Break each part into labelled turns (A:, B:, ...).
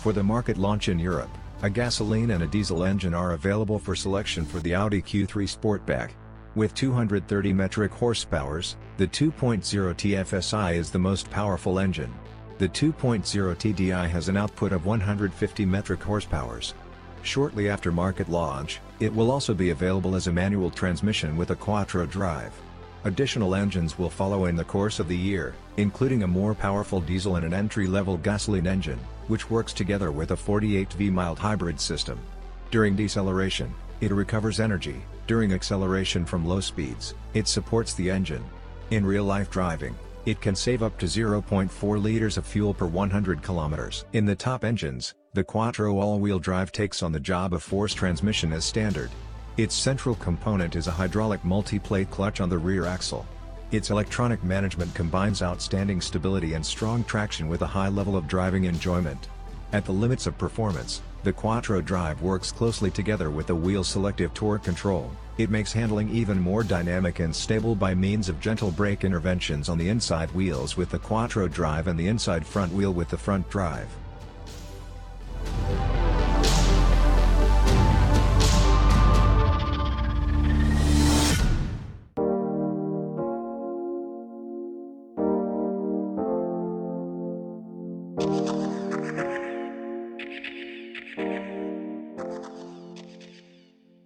A: For the market launch in Europe, a gasoline and a diesel engine are available for selection for the Audi Q3 Sportback. With 230 metric horsepowers, the 2.0 TFSI is the most powerful engine. The 2.0 TDI has an output of 150 metric horsepowers. Shortly after market launch, it will also be available as a manual transmission with a quattro drive. Additional engines will follow in the course of the year, including a more powerful diesel and an entry-level gasoline engine, which works together with a 48V mild hybrid system. During deceleration, it recovers energy. During acceleration from low speeds, it supports the engine. In real-life driving, it can save up to 0.4 liters of fuel per 100 kilometers. In the top engines, the quattro all-wheel drive takes on the job of force transmission as standard. Its central component is a hydraulic multi-plate clutch on the rear axle. Its electronic management combines outstanding stability and strong traction with a high level of driving enjoyment. At the limits of performance, the quattro drive works closely together with the wheel-selective torque control. It makes handling even more dynamic and stable by means of gentle brake interventions on the inside wheels with the quattro drive and the inside front wheel with the front drive.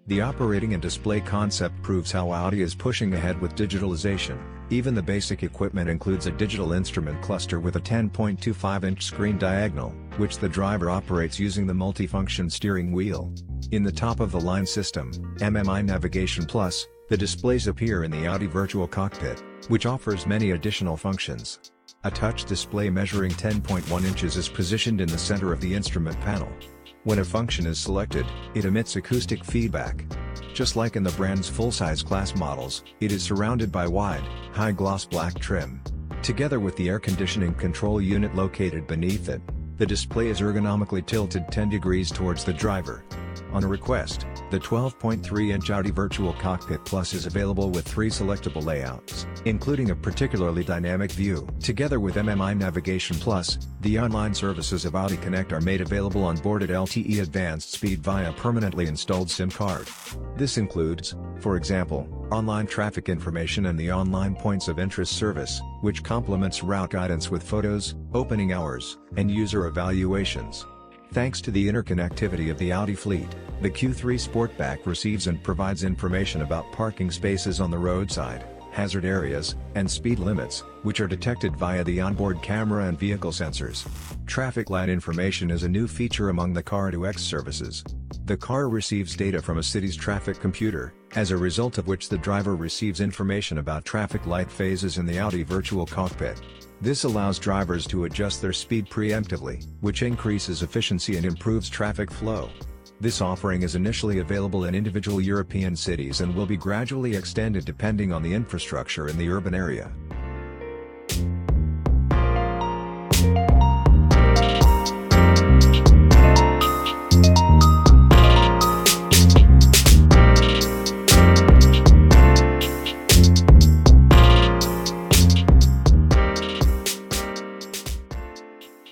A: The operating and display concept proves how Audi is pushing ahead with digitalization. Even the basic equipment includes a digital instrument cluster with a 10.25-inch screen diagonal, which the driver operates using the multifunction steering wheel. In the top-of-the-line system, MMI Navigation Plus, the displays appear in the Audi Virtual Cockpit, which offers many additional functions. A touch display measuring 10.1 inches is positioned in the center of the instrument panel. When a function is selected, it emits acoustic feedback. Just like in the brand's full-size class models, it is surrounded by wide, high-gloss black trim. Together with the air conditioning control unit located beneath it, the display is ergonomically tilted 10 degrees towards the driver. On a request, the 12.3-inch Audi Virtual Cockpit Plus is available with 3 selectable layouts, including a particularly dynamic view. Together with MMI Navigation Plus, the online services of Audi Connect are made available on board at LTE Advanced Speed via permanently installed SIM card. This includes, for example, online traffic information and the online points of interest service, which complements route guidance with photos, opening hours, and user evaluations. Thanks to the interconnectivity of the Audi fleet, the Q3 Sportback receives and provides information about parking spaces on the roadside, hazard areas, and speed limits, which are detected via the onboard camera and vehicle sensors. Traffic light information is a new feature among the Car2X services. The car receives data from a city's traffic computer, as a result of which the driver receives information about traffic light phases in the Audi Virtual Cockpit. This allows drivers to adjust their speed preemptively, which increases efficiency and improves traffic flow. This offering is initially available in individual European cities and will be gradually extended depending on the infrastructure in the urban area.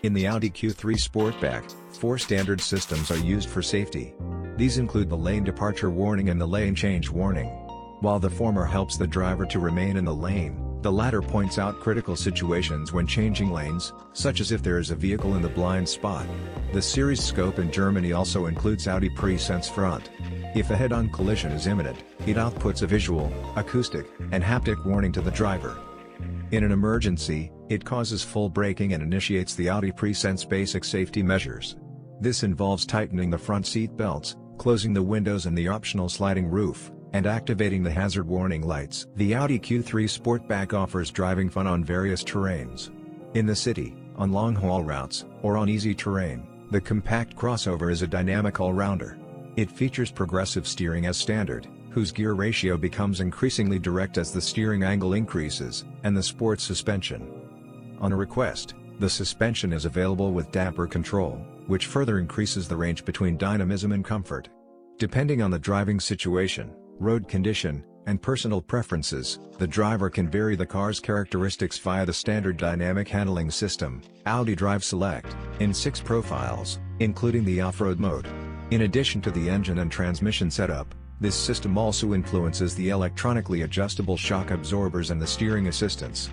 A: In the Audi Q3 Sportback, 4 standard systems are used for safety. These include the lane departure warning and the lane change warning. While the former helps the driver to remain in the lane, the latter points out critical situations when changing lanes, such as if there is a vehicle in the blind spot. The series scope in Germany also includes Audi Presense Front. If a head-on collision is imminent, it outputs a visual, acoustic, and haptic warning to the driver. In an emergency, it causes full braking and initiates the Audi Presense basic safety measures. This involves tightening the front seat belts, closing the windows and the optional sliding roof, and activating the hazard warning lights. The Audi Q3 Sportback offers driving fun on various terrains. In the city, on long-haul routes, or on easy terrain, the compact crossover is a dynamic all-rounder. It features progressive steering as standard, whose gear ratio becomes increasingly direct as the steering angle increases, and the sports suspension. On a request, the suspension is available with damper control, which further increases the range between dynamism and comfort. Depending on the driving situation, road condition, and personal preferences, the driver can vary the car's characteristics via the standard dynamic handling system, Audi Drive Select, in 6 profiles, including the off-road mode. In addition to the engine and transmission setup, this system also influences the electronically adjustable shock absorbers and the steering assistance.